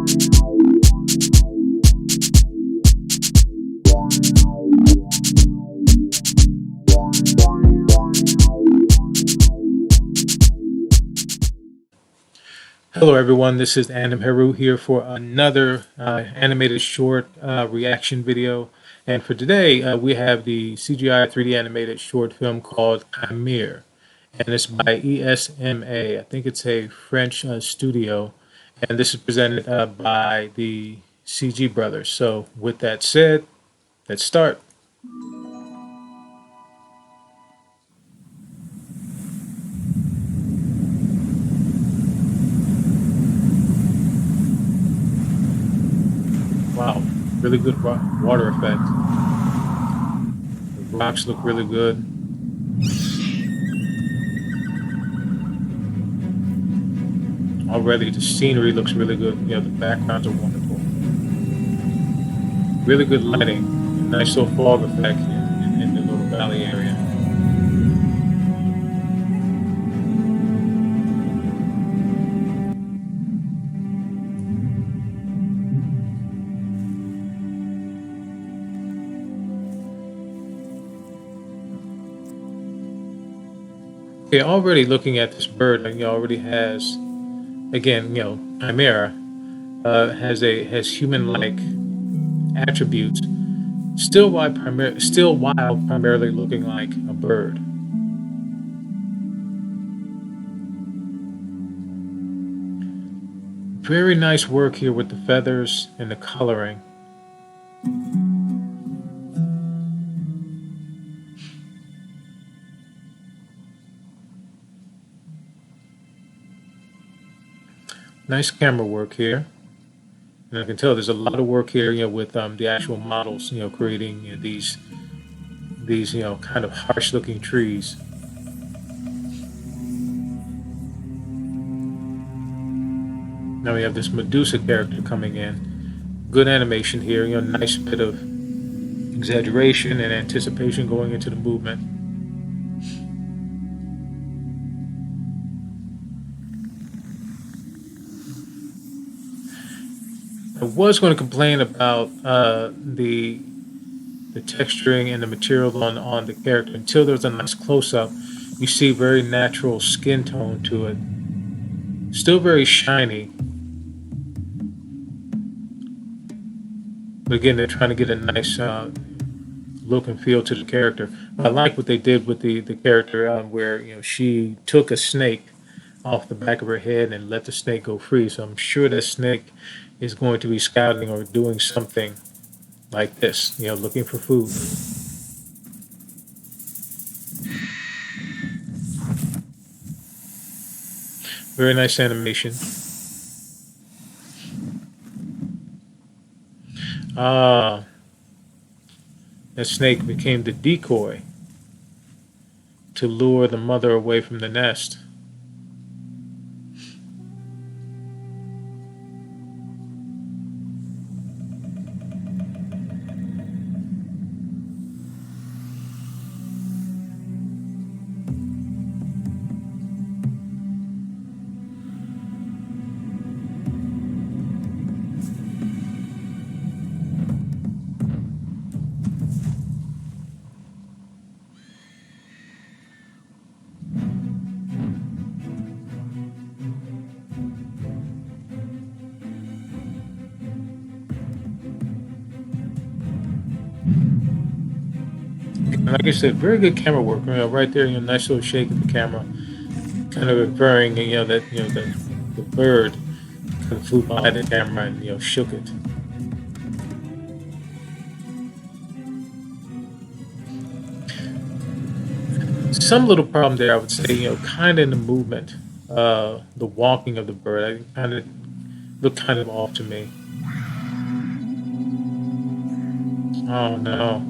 Hello everyone, this is Anim here for another animated short reaction video. And for today, we have the CGI 3D animated short film called Chimere. And it's by ESMA. I think it's a French studio. And this is presented by the CG Brothers. So with that said, let's start. Wow, really good water effect. The rocks look really good. Already the scenery looks really good. You know, the backgrounds are wonderful. Really good lighting. Nice little fog effect in the little valley area. Okay, already looking at this bird, like, already has, again, Chimera has human-like attributes, still while primarily looking like a bird. Very nice work here with the feathers and the coloring. Nice camera work here. And I can tell there's a lot of work here, with the actual models, creating these kind of harsh-looking trees. Now we have this Medusa character coming in. Good animation here, nice bit of exaggeration and anticipation going into the movement. I was going to complain about the texturing and the material on the character until there's a nice close-up. You see very natural skin tone to it. Still very shiny. But again, they're trying to get a nice look and feel to the character. I like what they did with the character where she took a snake off the back of her head and let the snake go free. So I'm sure that snake is going to be scouting or doing something like this, looking for food. Very nice animation. That snake became the decoy to lure the mother away from the nest. Like I said, very good camera work. Right there, nice little shake of the camera, kind of inferring, that the bird kind of flew by the camera and shook it. Some little problem there, I would say, kind of in the movement, the walking of the bird. I kind of looked kind of off to me. Oh no.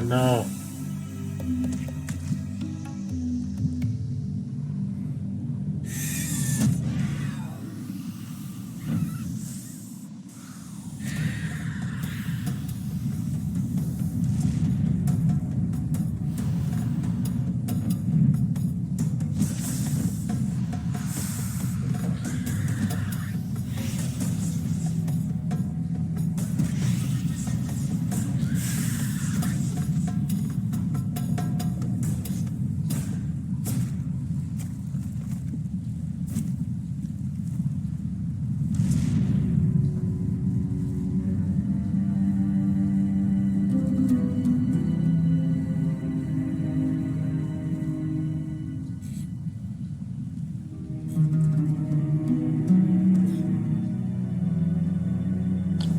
no.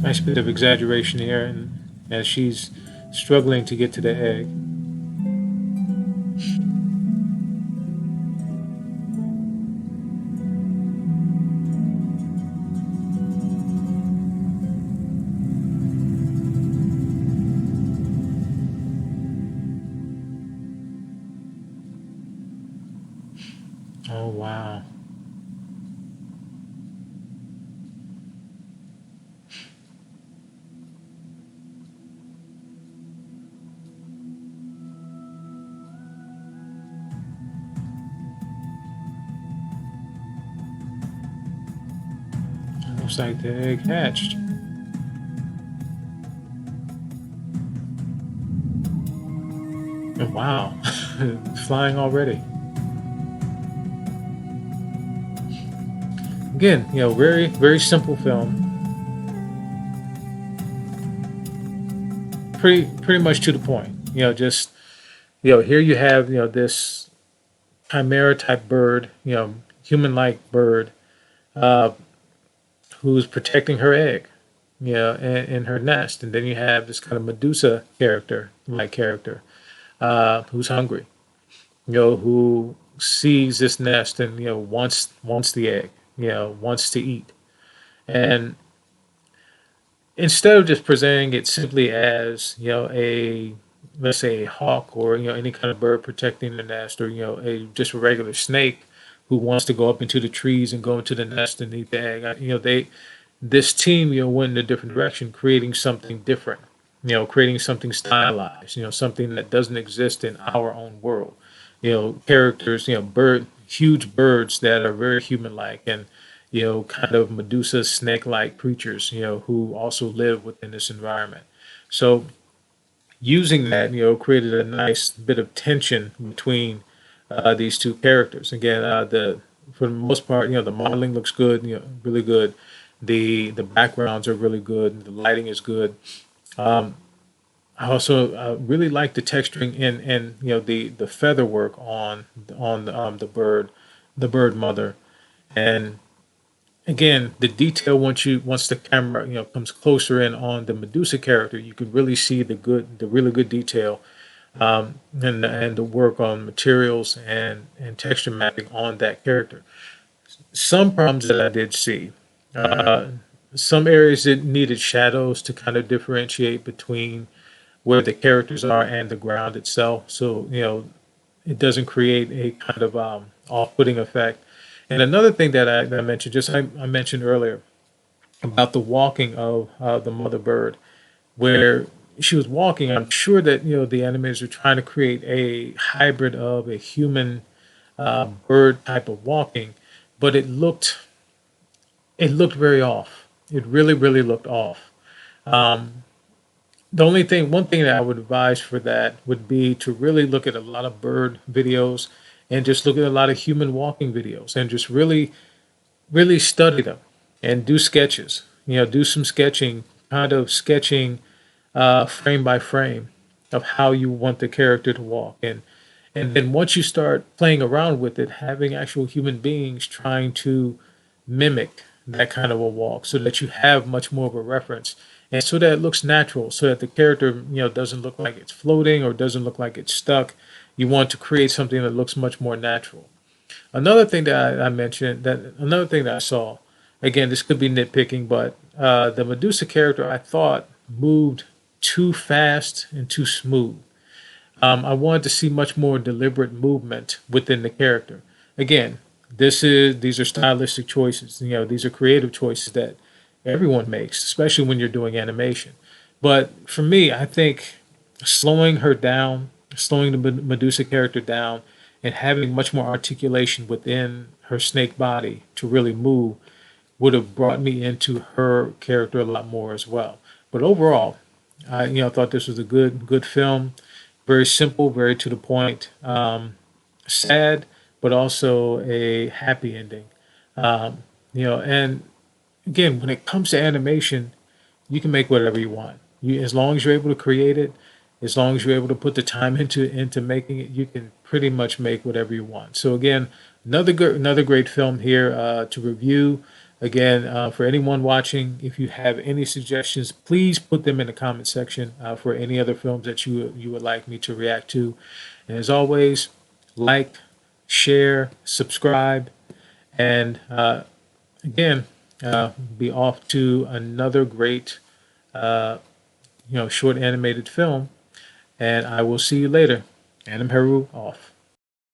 Nice bit of exaggeration here, and as she's struggling to get to the egg. Oh wow. Looks like the egg hatched. And wow, flying already. Again, very simple film. Pretty much to the point. Just here you have this chimera type bird, human like bird, uh, who's protecting her egg, in her nest, and then you have this kind of Medusa character, who's hungry, who sees this nest and wants the egg, wants to eat, and instead of just presenting it simply as a, let's say, a hawk or any kind of bird protecting the nest, or a just a regular snake who wants to go up into the trees and go into the nest and eat the egg. This team went in a different direction, creating something different, creating something stylized, something that doesn't exist in our own world. Characters, huge birds that are very human-like, and kind of Medusa snake-like creatures, who also live within this environment. So using that, created a nice bit of tension between these two characters. Again, the for the most part, the modeling looks good, really good. The backgrounds are really good. The lighting is good. Um, I also really like the texturing and the feather work on the bird mother, and again the detail once the camera comes closer in on the Medusa character, you can really see the really good detail, and the work on materials and texture mapping on that character. Some problems that I did see. Uh, some areas that needed shadows to kind of differentiate between where the characters are and the ground itself. So, it doesn't create a kind of off-putting effect. And another thing that I mentioned, I mentioned earlier about the walking of the mother bird, where she was walking. I'm sure that the animators are trying to create a hybrid of a human bird type of walking, but it looked very off. It really looked off. Um, one thing that I would advise for that would be to really look at a lot of bird videos and just look at a lot of human walking videos and just really study them and do sketches. Do some sketching, kind of sketching frame by frame of how you want the character to walk. And then once you start playing around with it, having actual human beings trying to mimic that kind of a walk so that you have much more of a reference and so that it looks natural, so that the character doesn't look like it's floating or doesn't look like it's stuck. You want to create something that looks much more natural. Another thing that I saw, again, this could be nitpicking, but the Medusa character I thought moved too fast and too smooth. I wanted to see much more deliberate movement within the character. Again, these are stylistic choices. These are creative choices that everyone makes, especially when you're doing animation. But for me, I think slowing her down, slowing the Medusa character down, and having much more articulation within her snake body to really move would have brought me into her character a lot more as well. But overall, I thought this was a good film, very simple, very to the point, sad, but also a happy ending. And again, when it comes to animation, you can make whatever you want. As long as you're able to create it, as long as you're able to put the time into making it, you can pretty much make whatever you want. So again, another great film here to review. Again, for anyone watching, if you have any suggestions, please put them in the comment section for any other films that you would like me to react to. And as always, like, share, subscribe, and again, be off to another great, short animated film. And I will see you later. Anim Heru off.